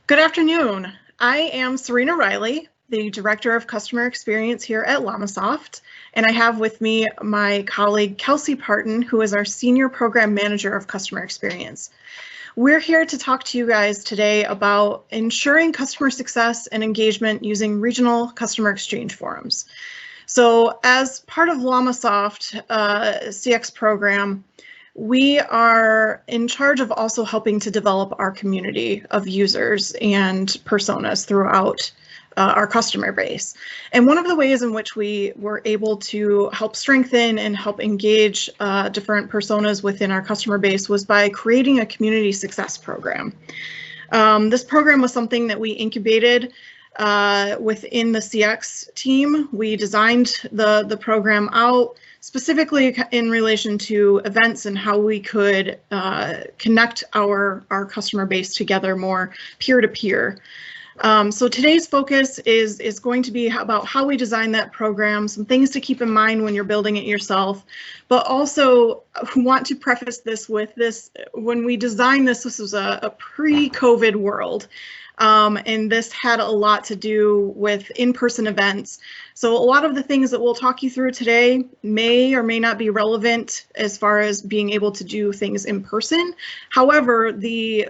Good afternoon. I am Serena Riley, the Director of Customer Experience here at Lomasoft, and I have with me my colleague Kelsey Parton, who is our Senior Program Manager of Customer Experience. We're here to talk to you guys today about ensuring customer success and engagement using regional customer exchange forums. So as part of Lomasoft CX program, we are in charge of also helping to develop our community of users and personas throughout our customer base. And one of the ways in which we were able to help strengthen and help engage different personas within our customer base was by creating a community success program. This program was something that we incubated within the CX team. We designed the program out specifically in relation to events and how we could connect our customer base together more peer-to-peer. So today's focus is going to be about how we design that program, some things to keep in mind when you're building it yourself, but also want to preface this with this: when we designed this was a pre-COVID world. And this had a lot to do with in-person events. So a lot of the things that we'll talk you through today may or may not be relevant as far as being able to do things in person. However, the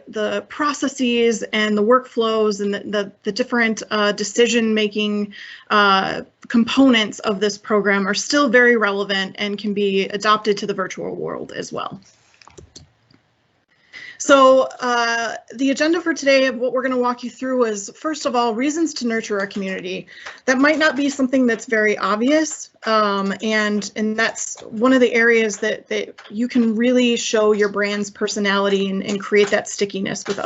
processes and the workflows and the different decision-making components of this program are still very relevant and can be adopted to the virtual world as well. So the agenda for today of what we're going to walk you through is, first of all, reasons to nurture our community. That might not be something that's very obvious, and that's one of the areas that you can really show your brand's personality and create that stickiness with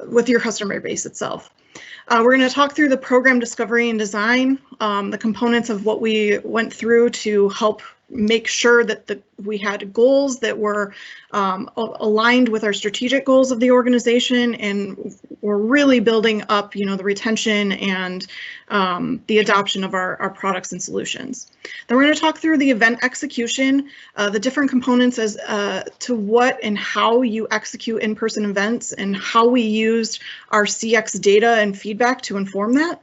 with your customer base itself. We're going to talk through the program discovery and design, the components of what we went through to help make sure that we had goals that were aligned with our strategic goals of the organization, and we're really building up, the retention and the adoption of our products and solutions. Then we're going to talk through the event execution, the different components as to what and how you execute in-person events, and how we used our CX data and feedback to inform that.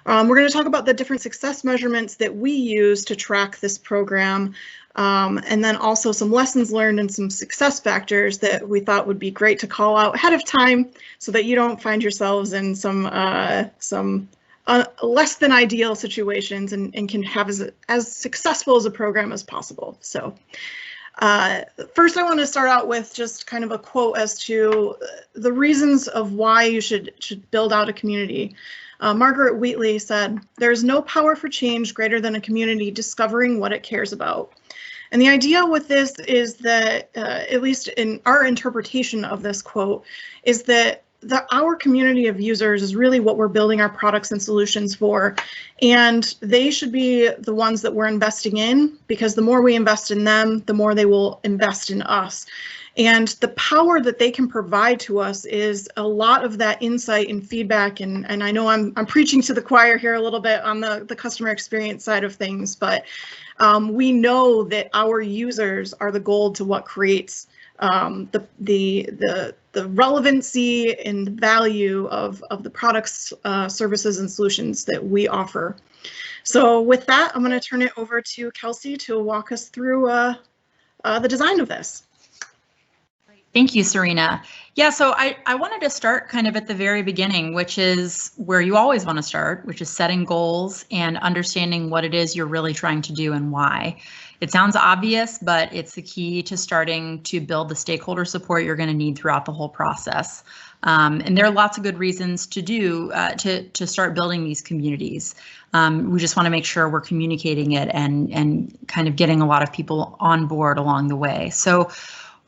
We're going to talk about the different success measurements that we use to track this program, and then also some lessons learned and some success factors that we thought would be great to call out ahead of time so that you don't find yourselves in some less than ideal situations and can have as successful as a program as possible. So first, I want to start out with just kind of a quote as to the reasons of why you should build out a community. Margaret Wheatley said, "There is no power for change greater than a community discovering what it cares about." And the idea with this is that, at least in our interpretation of this quote, is that our community of users is really what we're building our products and solutions for, and they should be the ones that we're investing in, because the more we invest in them, the more they will invest in us. And the power that they can provide to us is a lot of that insight and feedback. And I know I'm preaching to the choir here a little bit on the customer experience side of things, but we know that our users are the gold to what creates the relevancy and value of the products, services, and solutions that we offer. So with that, I'm going to turn it over to Kelsey to walk us through the design of this. Thank you, Serena. Yeah, so I wanted to start kind of at the very beginning, which is where you always want to start, which is setting goals and understanding what it is you're really trying to do and why. It sounds obvious, but it's the key to starting to build the stakeholder support you're going to need throughout the whole process. And there are lots of good reasons to start building these communities. We just want to make sure we're communicating it and kind of getting a lot of people on board along the way. So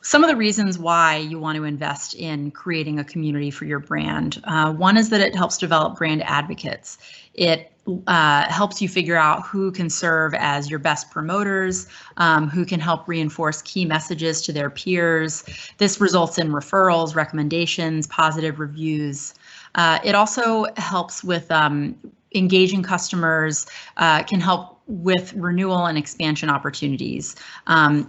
some of the reasons why you want to invest in creating a community for your brand. One is that it helps develop brand advocates. It helps you figure out who can serve as your best promoters, who can help reinforce key messages to their peers. This results in referrals, recommendations, positive reviews. It also helps with engaging customers, can help with renewal and expansion opportunities.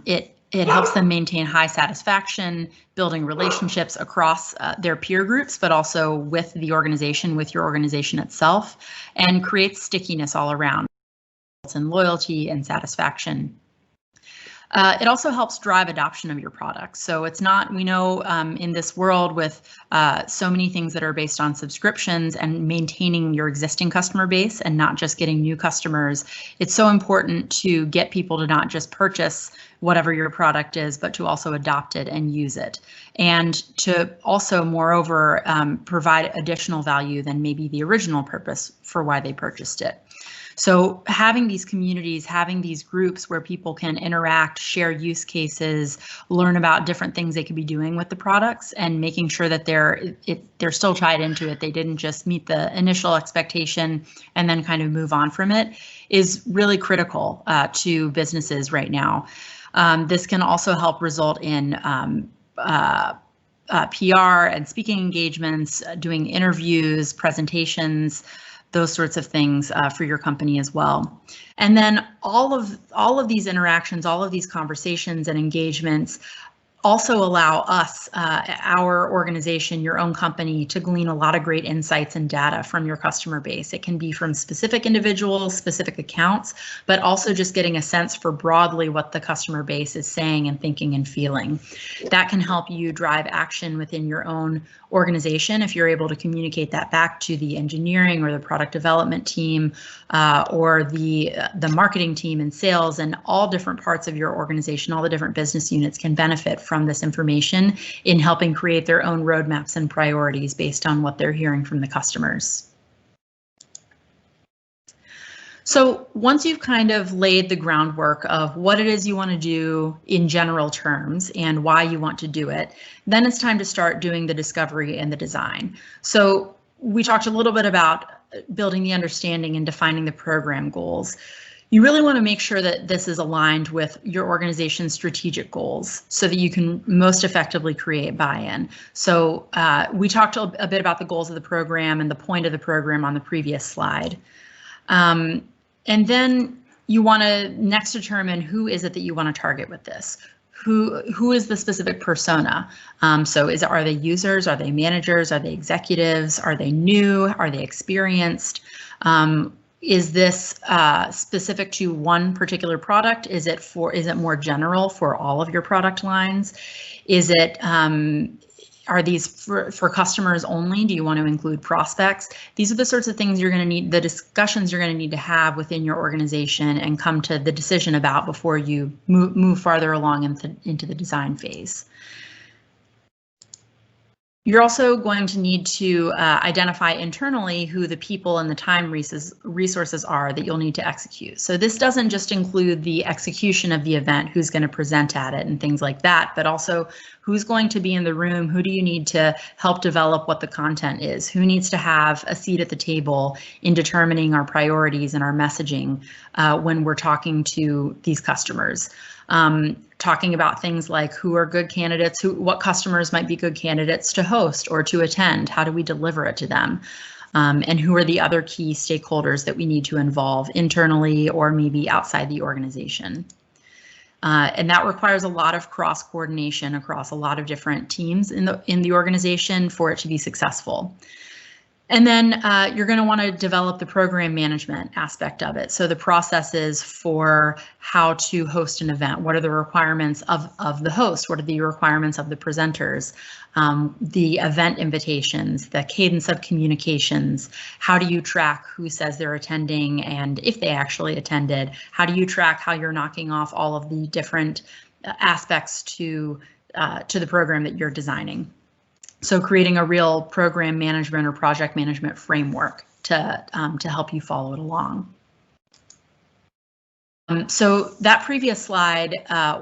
It It helps them maintain high satisfaction, building relationships across their peer groups, but also with the organization, with your organization itself, and creates stickiness all around, and loyalty and satisfaction. It also helps drive adoption of your products. So it's not, we know in this world with so many things that are based on subscriptions and maintaining your existing customer base and not just getting new customers, it's so important to get people to not just purchase whatever your product is, but to also adopt it and use it. And to also, moreover, provide additional value than maybe the original purpose for why they purchased it. So having these communities, having these groups where people can interact, share use cases, learn about different things they could be doing with the products, and making sure that they're still tied into it. They didn't just meet the initial expectation and then kind of move on from it, is really critical to businesses right now. This can also help result in PR and speaking engagements, doing interviews, presentations, those sorts of things for your company as well. And then all of these interactions, all of these conversations and engagements also allow us, our organization, your own company, to glean a lot of great insights and data from your customer base. It can be from specific individuals, specific accounts, but also just getting a sense for broadly what the customer base is saying and thinking and feeling. That can help you drive action within your own organization if you're able to communicate that back to the engineering or the product development team or the marketing team and sales, and all different parts of your organization, all the different business units can benefit from this information in helping create their own roadmaps and priorities based on what they're hearing from the customers. So once you've kind of laid the groundwork of what it is you want to do in general terms and why you want to do it, then it's time to start doing the discovery and the design. So we talked a little bit about building the understanding and defining the program goals. You really want to make sure that this is aligned with your organization's strategic goals so that you can most effectively create buy-in. So we talked a bit about the goals of the program and the point of the program on the previous slide. And then you want to next determine who is it that you want to target with this. Who is the specific persona? So are they users? Are they managers? Are they executives? Are they new? Are they experienced? Is this specific to one particular product? Is it more general for all of your product lines? Is it are these for customers only? Do you want to include prospects? These are the sorts of things you're going to need, the discussions you're going to need to have within your organization and come to the decision about before you move farther along into the design phase. You're also going to need to identify internally who the people and the time resources are that you'll need to execute. So this doesn't just include the execution of the event, who's going to present at it and things like that, but also who's going to be in the room, who do you need to help develop what the content is, who needs to have a seat at the table in determining our priorities and our messaging when we're talking to these customers. Talking about things like who are good candidates, what customers might be good candidates to host or to attend, how do we deliver it to them, and who are the other key stakeholders that we need to involve internally or maybe outside the organization. And that requires a lot of cross coordination across a lot of different teams in the organization for it to be successful. And then you're going to want to develop the program management aspect of it. So the processes for how to host an event. What are the requirements of the host? What are the requirements of the presenters? The event invitations, the cadence of communications. How do you track who says they're attending and if they actually attended? How do you track how you're knocking off all of the different aspects to the program that you're designing? So creating a real program management or project management framework to help you follow it along. So that previous slide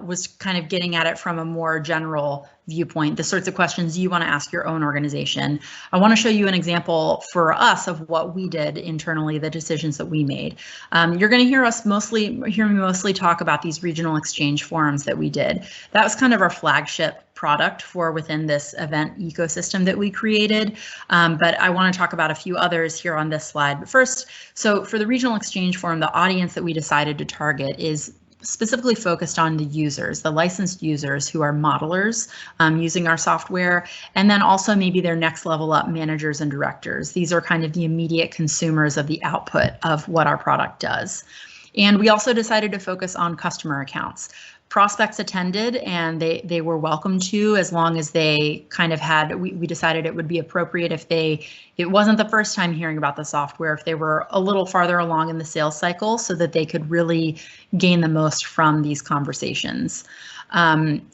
was kind of getting at it from a more general viewpoint, the sorts of questions you want to ask your own organization. I want to show you an example for us of what we did internally, the decisions that we made. You're going to hear me mostly talk about these regional exchange forums that we did. That was kind of our flagship product for within this event ecosystem that we created. But I want to talk about a few others here on this slide. But first, so for the regional exchange forum, the audience that we decided to target is specifically focused on the users, the licensed users who are modelers using our software, and then also maybe their next level up managers and directors. These are kind of the immediate consumers of the output of what our product does. And we also decided to focus on customer accounts. Prospects attended and they were welcome to, as long as they kind of had, we decided it would be appropriate if it wasn't the first time hearing about the software, if they were a little farther along in the sales cycle, so that they could really gain the most from these conversations.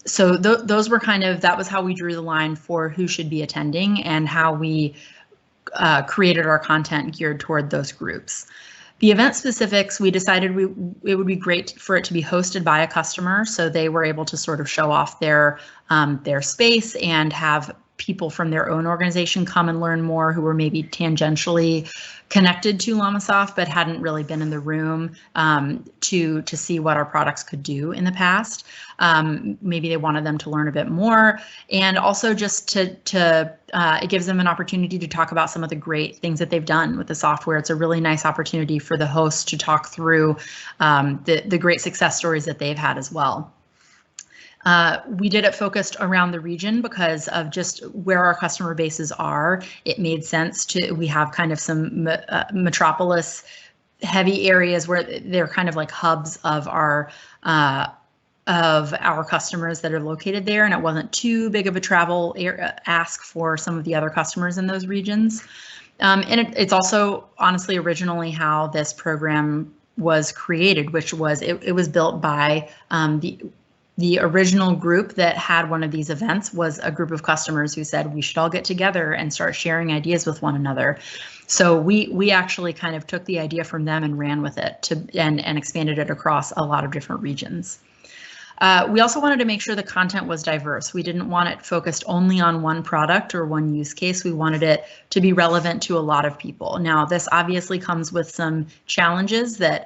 So those were that was how we drew the line for who should be attending and how we created our content geared toward those groups. The event specifics, we decided it would be great for it to be hosted by a customer, so they were able to sort of show off their space and have people from their own organization come and learn more who were maybe tangentially connected to Lomasoft but hadn't really been in the room to see what our products could do in the past. Maybe they wanted them to learn a bit more, and also just it gives them an opportunity to talk about some of the great things that they've done with the software. It's a really nice opportunity for the host to talk through the great success stories that they've had as well. We did it focused around the region because of just where our customer bases are. It made sense we have kind of some metropolis heavy areas where they're kind of like hubs of our customers that are located there, and it wasn't too big of a travel ask for some of the other customers in those regions. And it's also honestly originally how this program was created, which was it was built by the original group that had one of these events was a group of customers who said we should all get together and start sharing ideas with one another. So we actually kind of took the idea from them and ran with it and expanded it across a lot of different regions. We also wanted to make sure the content was diverse. We didn't want it focused only on one product or one use case. We wanted it to be relevant to a lot of people. Now, this obviously comes with some challenges that,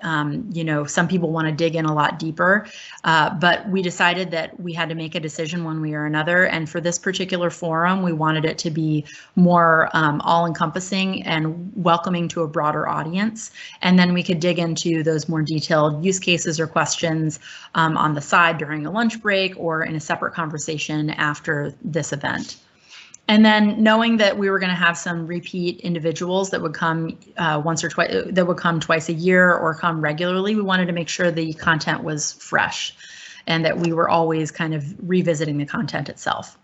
some people want to dig in a lot deeper, but we decided that we had to make a decision one way or another. And for this particular forum, we wanted it to be more all-encompassing and welcoming to a broader audience. And then we could dig into those more detailed use cases or questions on the side during a lunch break or in a separate conversation after this event. And then knowing that we were going to have some repeat individuals that would come once or twice, that would come twice a year or come regularly, we wanted to make sure the content was fresh and that we were always kind of revisiting the content itself.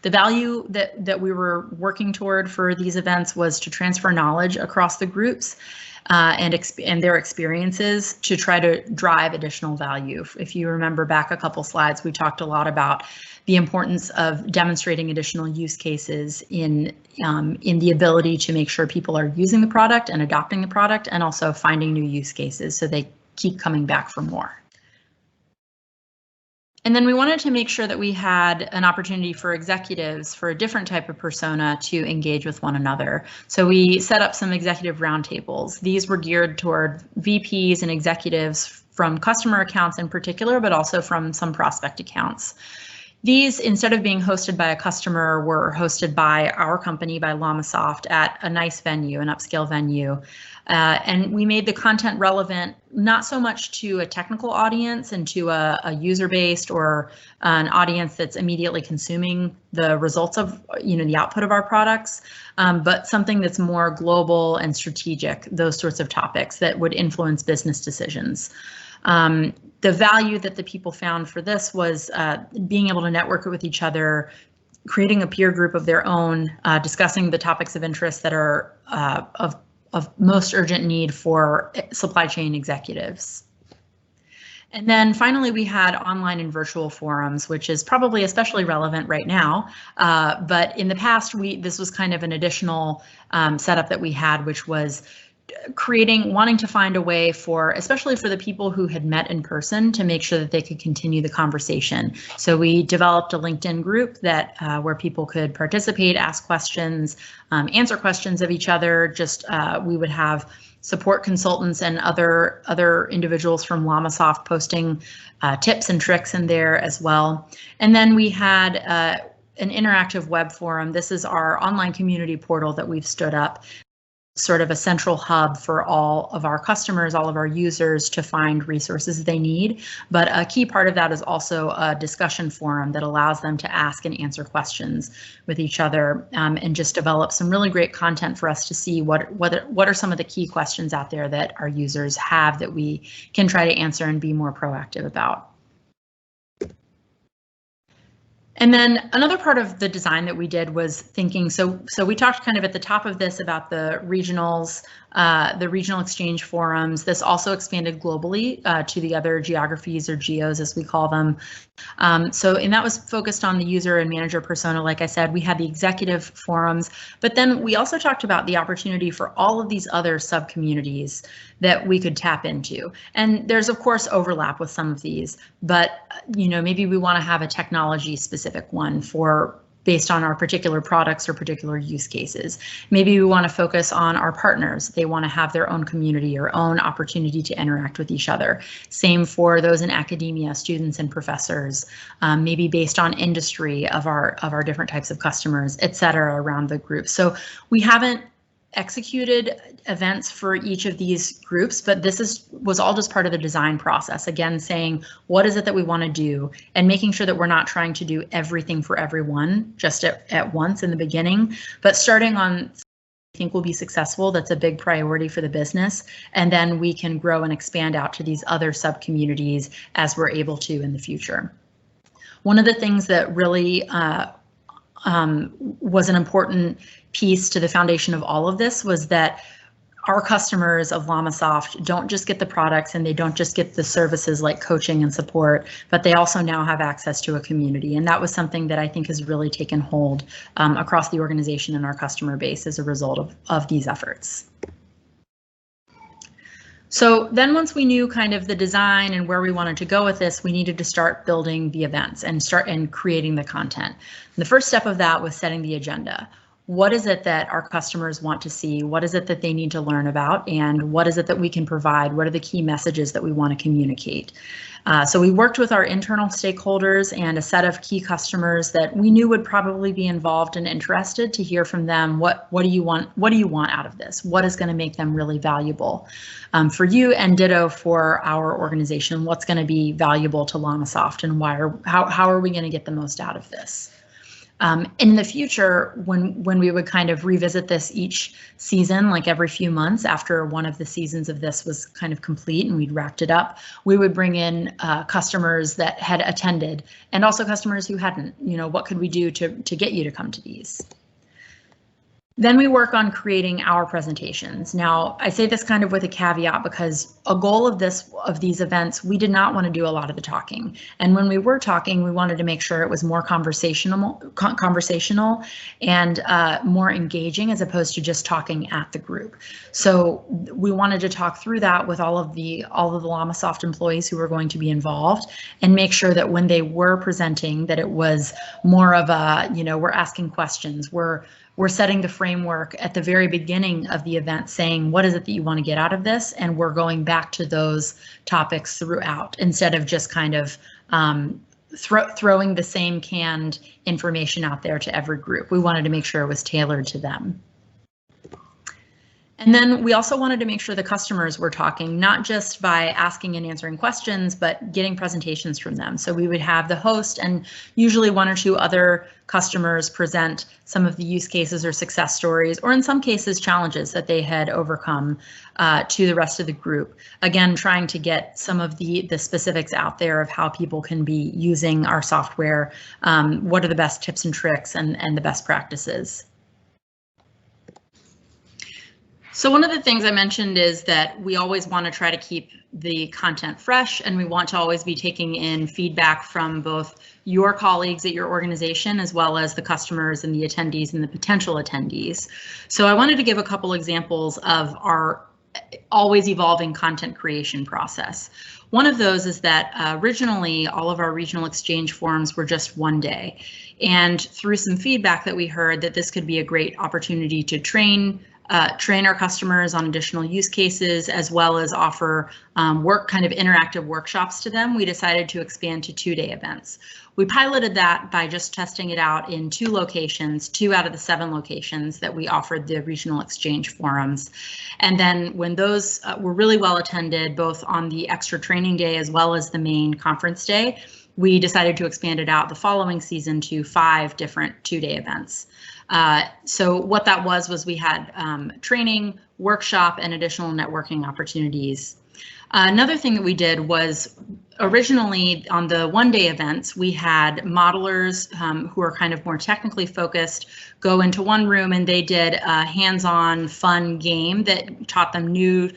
The value that we were working toward for these events was to transfer knowledge across the groups and their experiences to try to drive additional value. If you remember back a couple slides, we talked a lot about the importance of demonstrating additional use cases in the ability to make sure people are using the product and adopting the product, and also finding new use cases so they keep coming back for more. And then we wanted to make sure that we had an opportunity for executives, for a different type of persona, to engage with one another. So we set up some executive roundtables. These were geared toward VPs and executives from customer accounts in particular, but also from some prospect accounts. These, instead of being hosted by a customer, were hosted by our company, by Lomasoft, at a nice venue, an upscale venue. And we made the content relevant, not so much to a technical audience and to a user-based or an audience that's immediately consuming the results of, the output of our products, but something that's more global and strategic, those sorts of topics that would influence business decisions. The value that the people found for this was being able to network with each other, creating a peer group of their own, discussing the topics of interest that are of most urgent need for supply chain executives. And then finally, we had online and virtual forums, which is probably especially relevant right now. But in the past, this was kind of an additional setup that we had, which was wanting to find a way for, especially for the people who had met in person, to make sure that they could continue the conversation. So we developed a LinkedIn group that where people could participate, ask questions, answer questions of each other. We would have support consultants and other individuals from Lomasoft posting tips and tricks in there as well. And then we had an interactive web forum. This is our online community portal that we've stood up. sort of a central hub for all of our customers, all of our users to find resources they need. But a key part of that is also a discussion forum that allows them to ask and answer questions with each other, and just develop some really great content for us to see what are some of the key questions out there that our users have that we can try to answer and be more proactive about. And then another part of the design that we did was thinking, so we talked kind of at the top of this about the regionals, the regional exchange forums. This also expanded globally to the other geographies, or geos as we call them. And that was focused on the user and manager persona. Like I said, we had the executive forums, but then we also talked about the opportunity for all of these other sub-communities that we could tap into. And there's of course overlap with some of these, but maybe we want to have a technology specific one based on our particular products or particular use cases. Maybe we want to focus on our partners. They want to have their own community or own opportunity to interact with each other. Same for those in academia, students and professors, maybe based on industry of our different types of customers, et cetera, around the group. So we haven't executed events for each of these groups, but this was all just part of the design process. Again, saying what is it that we want to do and making sure that we're not trying to do everything for everyone just at once in the beginning, but starting on I think will be successful. That's a big priority for the business. And then we can grow and expand out to these other sub communities as we're able to in the future. One of the things that really was an important piece to the foundation of all of this was that our customers of Lomasoft don't just get the products and they don't just get the services like coaching and support, but they also now have access to a community. And that was something that I think has really taken hold across the organization and our customer base as a result of these efforts. So then once we knew kind of the design and where we wanted to go with this, we needed to start building the events and start creating the content. And the first step of that was setting the agenda. What is it that our customers want to see? What is it that they need to learn about? And what is it that we can provide? What are the key messages that we want to communicate? So we worked with our internal stakeholders and a set of key customers that we knew would probably be involved and interested to hear from them. What do you want? What do you want out of this? What is going to make them really valuable for you, and ditto for our organization? What's going to be valuable to Lomasoft, and how are we going to get the most out of this? In the future, when we would kind of revisit this each season, like every few months after one of the seasons of this was kind of complete and we'd wrapped it up, we would bring in customers that had attended and also customers who hadn't. What could we do to get you to come to these? Then we work on creating our presentations. Now, I say this kind of with a caveat because a goal of these events, we did not want to do a lot of the talking. And when we were talking, we wanted to make sure it was more conversational and more engaging as opposed to just talking at the group. So we wanted to talk through that with all of the Lomasoft employees who were going to be involved and make sure that when they were presenting that it was more of a, we're asking questions, we're setting the framework at the very beginning of the event saying, what is it that you want to get out of this? And we're going back to those topics throughout instead of just kind of throwing the same canned information out there to every group. We wanted to make sure it was tailored to them. And then we also wanted to make sure the customers were talking, not just by asking and answering questions, but getting presentations from them. So we would have the host and usually one or two other customers present some of the use cases or success stories, or in some cases challenges that they had overcome to the rest of the group. Again, trying to get some of the specifics out there of how people can be using our software, what are the best tips and tricks and the best practices. So one of the things I mentioned is that we always want to try to keep the content fresh, and we want to always be taking in feedback from both your colleagues at your organization as well as the customers and the attendees and the potential attendees. So I wanted to give a couple examples of our always evolving content creation process. One of those is that originally all of our regional exchange forums were just one day. And through some feedback that we heard that this could be a great opportunity to train train our customers on additional use cases, as well as offer kind of interactive workshops to them, we decided to expand to 2-day events. We piloted that by just testing it out in 2 locations, 2 out of the 7 locations that we offered the regional exchange forums. And then when those were really well attended, both on the extra training day as well as the main conference day, we decided to expand it out the following season to 5 different 2-day events. So what that was we had training, workshop, and additional networking opportunities. Another thing that we did was originally on the 1-day events, we had modelers who are kind of more technically focused go into one room, and they did a hands-on fun game that taught them new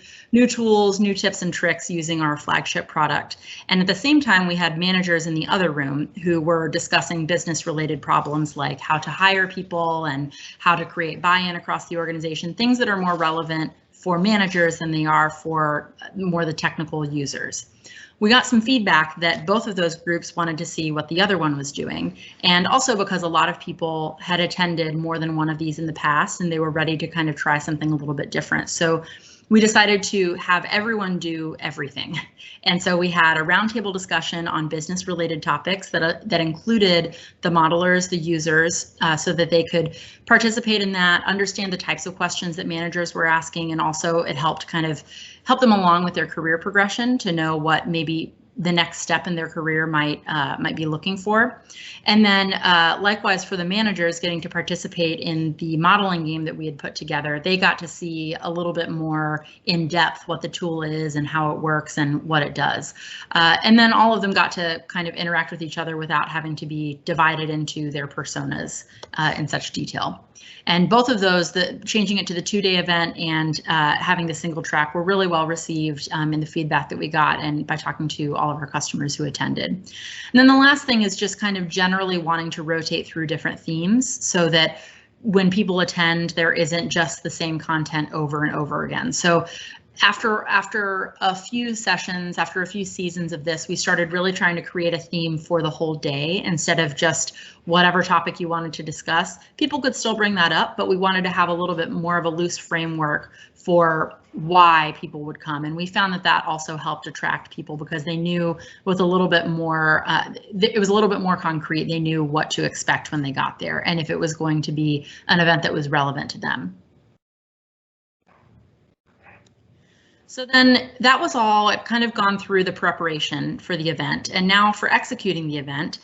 tools, new tips and tricks using our flagship product. And at the same time, we had managers in the other room who were discussing business related problems like how to hire people and how to create buy-in across the organization, things that are more relevant for managers than they are for more the technical users. We got some feedback that both of those groups wanted to see what the other one was doing, and also because a lot of people had attended more than one of these in the past and they were ready to kind of try something a little bit different. So we decided to have everyone do everything. And so we had a roundtable discussion on business related topics that included the modelers, the users, so that they could participate in that, understand the types of questions that managers were asking, and also it helped kind of help them along with their career progression to know what maybe the next step in their career might be looking for. And then likewise for the managers getting to participate in the modeling game that we had put together, they got to see a little bit more in depth what the tool is and how it works and what it does. And then all of them got to kind of interact with each other without having to be divided into their personas in such detail. And both of those, changing it to the 2-day event and having the single track, were really well received in the feedback that we got and by talking to all of our customers who attended. And then the last thing is just kind of generally wanting to rotate through different themes so that when people attend, there isn't just the same content over and over again. So after a few sessions, after a few seasons of this, we started really trying to create a theme for the whole day instead of just whatever topic you wanted to discuss. People could still bring that up, but we wanted to have a little bit more of a loose framework for why people would come. And we found that also helped attract people because they knew with a little bit more, it was a little bit more concrete. They knew what to expect when they got there and if it was going to be an event that was relevant to them. So then that was all. I've kind of gone through the preparation for the event, and now for executing the event,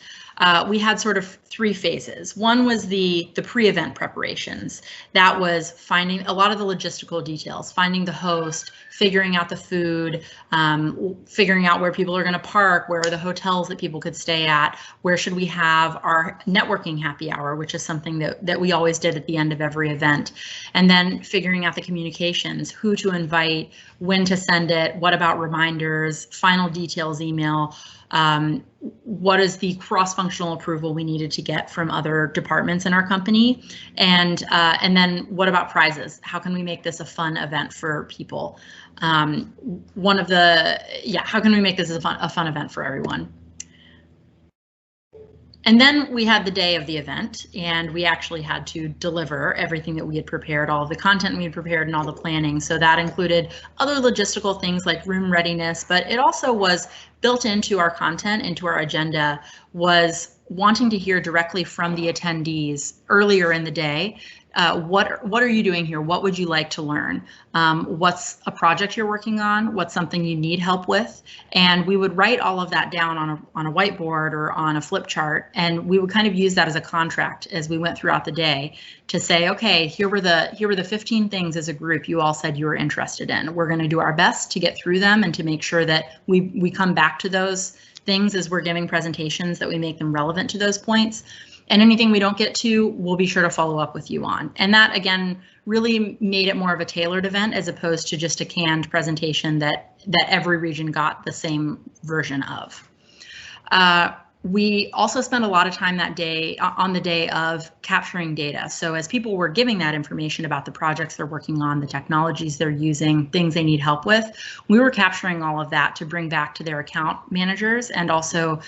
we had sort of 3 phases. One was the pre-event preparations. That was finding a lot of the logistical details, finding the host, figuring out the food, figuring out where people are going to park, where are the hotels that people could stay at, where should we have our networking happy hour, which is something that we always did at the end of every event. And then figuring out the communications, who to invite, when to send it, what about reminders, final details email, what is the cross-functional approval we needed to get from other departments in our company, and then what about prizes? How can we make this a fun event for people? How can we make this a fun event for everyone? And then we had the day of the event, and we actually had to deliver everything that we had prepared, all of the content we had prepared and all the planning. So that included other logistical things like room readiness, but it also was built into our content, into our agenda, was wanting to hear directly from the attendees earlier in the day. What are you doing here? What would you like to learn? What's a project you're working on? What's something you need help with? And we would write all of that down on a whiteboard or on a flip chart, and we would kind of use that as a contract as we went throughout the day to say, okay, here were the 15 things as a group you all said you were interested in. We're going to do our best to get through them and to make sure that we come back to those things as we're giving presentations, that we make them relevant to those points. And anything we don't get to, we'll be sure to follow up with you on. And that, again, really made it more of a tailored event as opposed to just a canned presentation that every region got the same version of. We also spent a lot of time that day on the day of capturing data. So as people were giving that information about the projects they're working on, the technologies they're using, things they need help with, we were capturing all of that to bring back to their account managers and also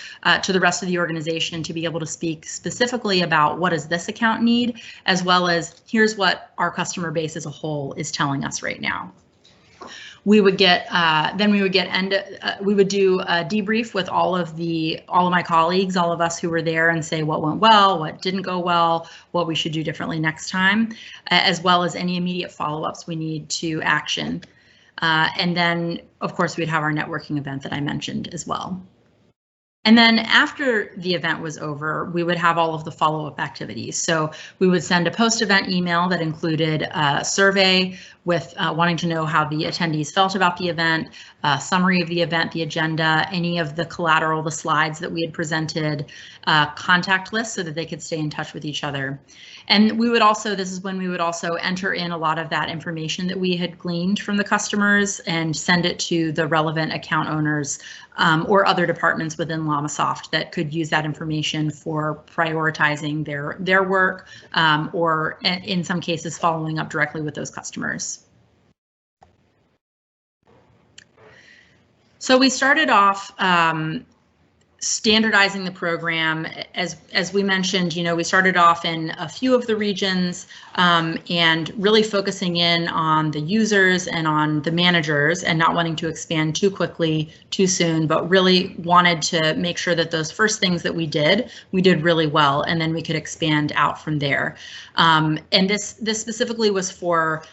to the rest of the organization to be able to speak specifically about what does this account need, as well as here's what our customer base as a whole is telling us right now. We would get we would do a debrief with all of my colleagues, all of us who were there, and say what went well, what didn't go well, what we should do differently next time, as well as any immediate follow-ups we need to action. And then, of course, we'd have our networking event that I mentioned as well. And then after the event was over, we would have all of the follow-up activities. So we would send a post-event email that included a survey with wanting to know how the attendees felt about the event, a summary of the event, the agenda, any of the collateral, the slides that we had presented, contact lists so that they could stay in touch with each other. And we would also, this is when we would also enter in a lot of that information that we had gleaned from the customers and send it to the relevant account owners or other departments within Lomasoft that could use that information for prioritizing their work or in some cases following up directly with those customers. So we started off standardizing the program. As we mentioned, we started off in a few of the regions and really focusing in on the users and on the managers and not wanting to expand too quickly, too soon, but really wanted to make sure that those first things that we did really well, and then we could expand out from there. And this specifically was for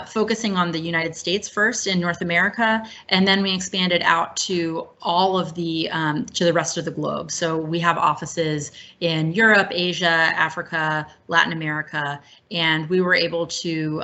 focusing on the United States first in North America, and then we expanded out to all of the to the rest of the globe. So we have offices in Europe, Asia, Africa, Latin America, and we were able to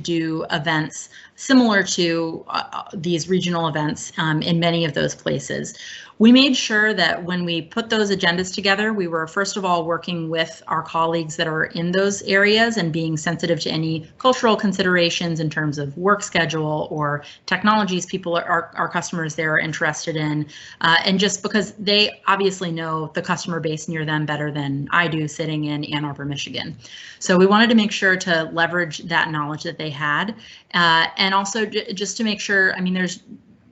do events similar to these regional events in many of those places. We made sure that when we put those agendas together, we were first of all working with our colleagues that are in those areas and being sensitive to any cultural considerations in terms of work schedule or technologies our customers there are interested in. And just because they obviously know the customer base near them better than I do sitting in Ann Arbor, Michigan. So we wanted to make sure to leverage that knowledge that they had. And also just to make sure, I mean,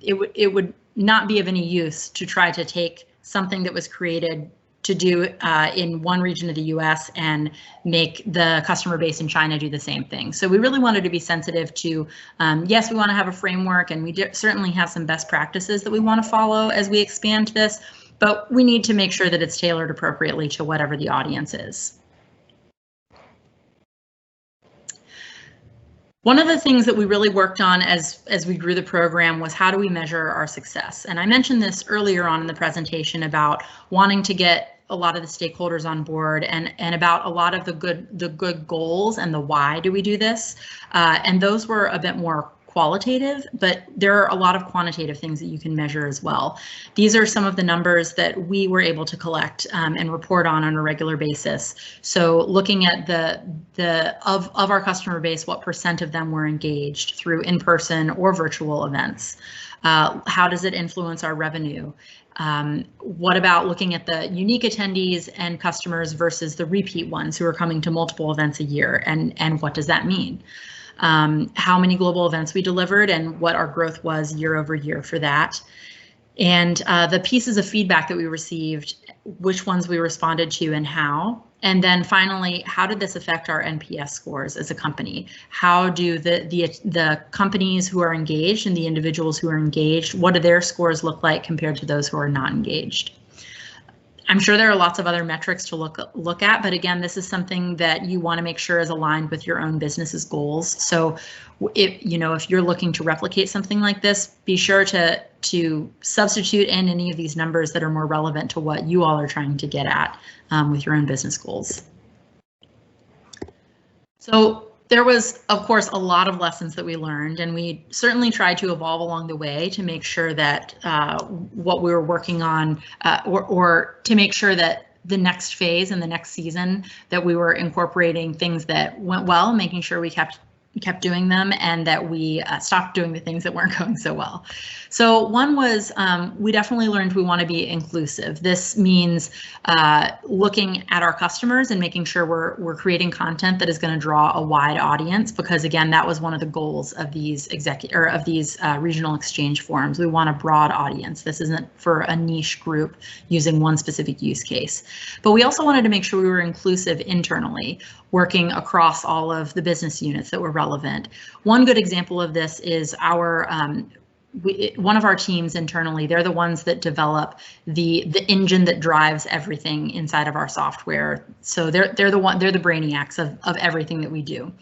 it would not be of any use to try to take something that was created to do in one region of the US and make the customer base in China do the same thing. So we really wanted to be sensitive to, yes, we want to have a framework, and we certainly have some best practices that we want to follow as we expand this, but we need to make sure that it's tailored appropriately to whatever the audience is. One of the things that we really worked on as we grew the program was how do we measure our success? And I mentioned this earlier on in the presentation about wanting to get a lot of the stakeholders on board and about a lot of the good goals and the why do we do this. And those were a bit more qualitative, but there are a lot of quantitative things that you can measure as well. These are some of the numbers that we were able to collect and report on a regular basis. So looking at of our customer base, what % of them were engaged through in-person or virtual events? How does it influence our revenue? What about looking at the unique attendees and customers versus the repeat ones who are coming to multiple events a year, and what does that mean? How many global events we delivered and what our growth was year over year for that. And the pieces of feedback that we received, which ones we responded to and how. And then finally, how did this affect our NPS scores as a company? How do the companies who are engaged and the individuals who are engaged, what do their scores look like compared to those who are not engaged? I'm sure there are lots of other metrics to look at, but again, this is something that you want to make sure is aligned with your own business's goals. So if you're looking to replicate something like this, be sure to substitute in any of these numbers that are more relevant to what you all are trying to get at with your own business goals. So there was, of course, a lot of lessons that we learned, and we certainly tried to evolve along the way to make sure that what we were working on, or to make sure that the next phase and the next season that we were incorporating things that went well, making sure we kept kept doing them, and that we stopped doing the things that weren't going so well. So one was we definitely learned we want to be inclusive. This means looking at our customers and making sure we're creating content that is going to draw a wide audience, because again, that was one of the goals of these regional exchange forums. We want a broad audience. This isn't for a niche group using one specific use case. But we also wanted to make sure we were inclusive internally, working across all of the business units that were relevant. One good example of this is our one of our teams internally. They're the ones that develop the engine that drives everything inside of our software. So they're the brainiacs of everything that we do.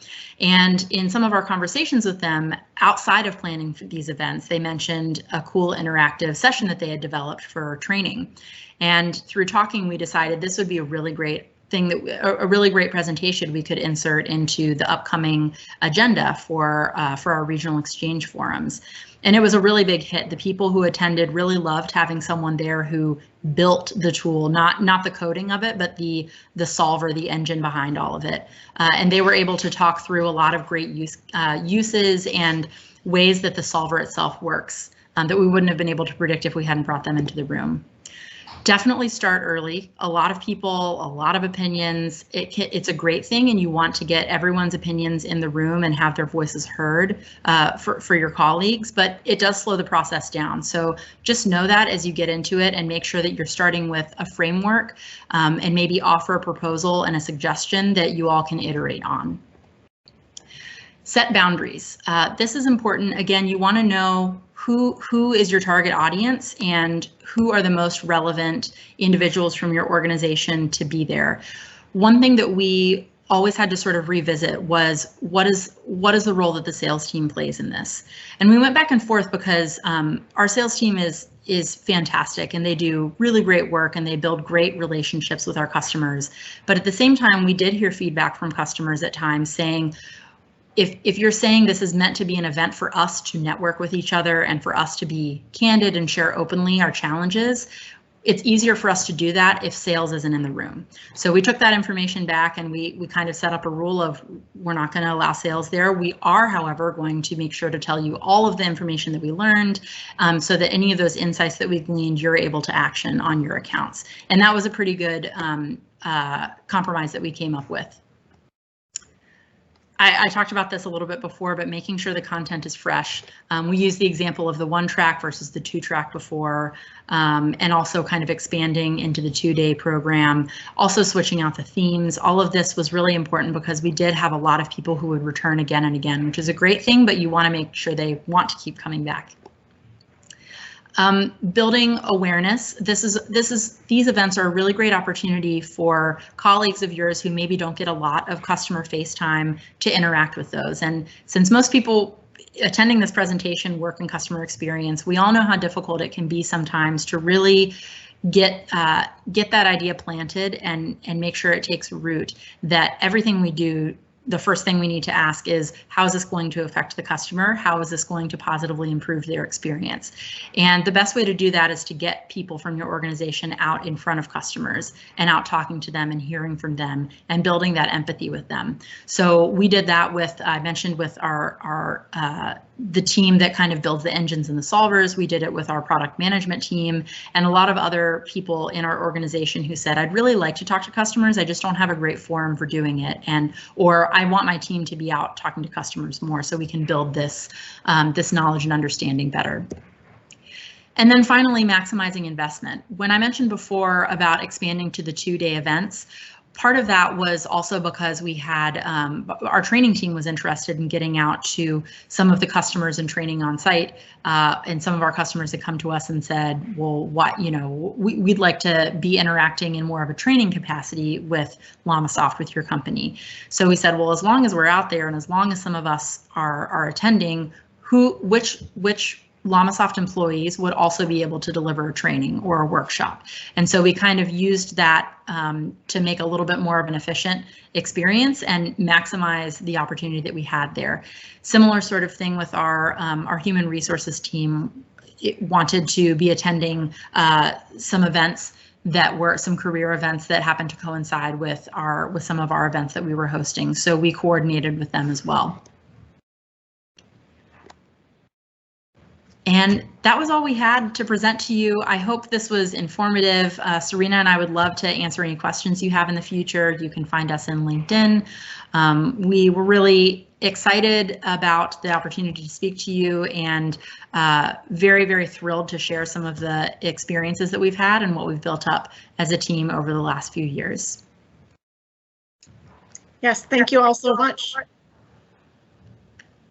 And in some of our conversations with them outside of planning for these events, they mentioned a cool interactive session that they had developed for training. And through talking, we decided this would be a really great a really great presentation we could insert into the upcoming agenda for our regional exchange forums. And it was a really big hit. The people who attended really loved having someone there who built the tool, not the coding of it, but the solver, the engine behind all of it. And they were able to talk through a lot of great uses and ways that the solver itself works that we wouldn't have been able to predict if we hadn't brought them into the room. Definitely start early. A lot of people, a lot of opinions. It's a great thing, and you want to get everyone's opinions in the room and have their voices heard for your colleagues, but it does slow the process down. So just know that as you get into it, and make sure that you're starting with a framework and maybe offer a proposal and a suggestion that you all can iterate on. Set boundaries. This is important. Again, you want to know who is your target audience and who are the most relevant individuals from your organization to be there. One thing that we always had to sort of revisit was what is the role that the sales team plays in this? And we went back and forth because our sales team is fantastic, and they do really great work, and they build great relationships with our customers. But at the same time, we did hear feedback from customers at times saying, if you're saying this is meant to be an event for us to network with each other and for us to be candid and share openly our challenges, it's easier for us to do that if sales isn't in the room. So we took that information back, and we kind of set up a rule of we're not going to allow sales there. We are, however, going to make sure to tell you all of the information that we learned so that any of those insights that we gleaned, you're able to action on your accounts. And that was a pretty good compromise that we came up with. I talked about this a little bit before, but making sure the content is fresh. We use the example of the 1-track versus the 2-track before, and also kind of expanding into the 2-day program, also switching out the themes. All of this was really important because we did have a lot of people who would return again and again, which is a great thing, but you want to make sure they want to keep coming back. Building awareness. These events are a really great opportunity for colleagues of yours who maybe don't get a lot of customer face time to interact with those. And since most people attending this presentation work in customer experience, we all know how difficult it can be sometimes to really get that idea planted and make sure it takes root, that everything we do, the first thing we need to ask is, how is this going to affect the customer? How is this going to positively improve their experience? And the best way to do that is to get people from your organization out in front of customers and out talking to them and hearing from them and building that empathy with them. So we did that with, I mentioned, with the team that kind of builds the engines and the solvers. We did it with our product management team and a lot of other people in our organization who said, I'd really like to talk to customers. I just don't have a great forum for doing it. Or I want my team to be out talking to customers more so we can build this, this knowledge and understanding better. And then finally, maximizing investment. When I mentioned before about expanding to the 2-day events, part of that was also because we had our training team was interested in getting out to some of the customers and training on site, and some of our customers had come to us and said, well, we'd like to be interacting in more of a training capacity with Lomasoft, with your company. So we said, well, as long as we're out there and as long as some of us are attending, which Lomasoft employees would also be able to deliver a training or a workshop. And so we kind of used that to make a little bit more of an efficient experience and maximize the opportunity that we had there. Similar sort of thing with our human resources team. It wanted to be attending some events that were some career events that happened to coincide with some of our events that we were hosting. So we coordinated with them as well. And that was all we had to present to you. I hope this was informative. Serena and I would love to answer any questions you have in the future. You can find us in LinkedIn. We were really excited about the opportunity to speak to you, and very, very thrilled to share some of the experiences that we've had and what we've built up as a team over the last few years. Yes, thank you all so much.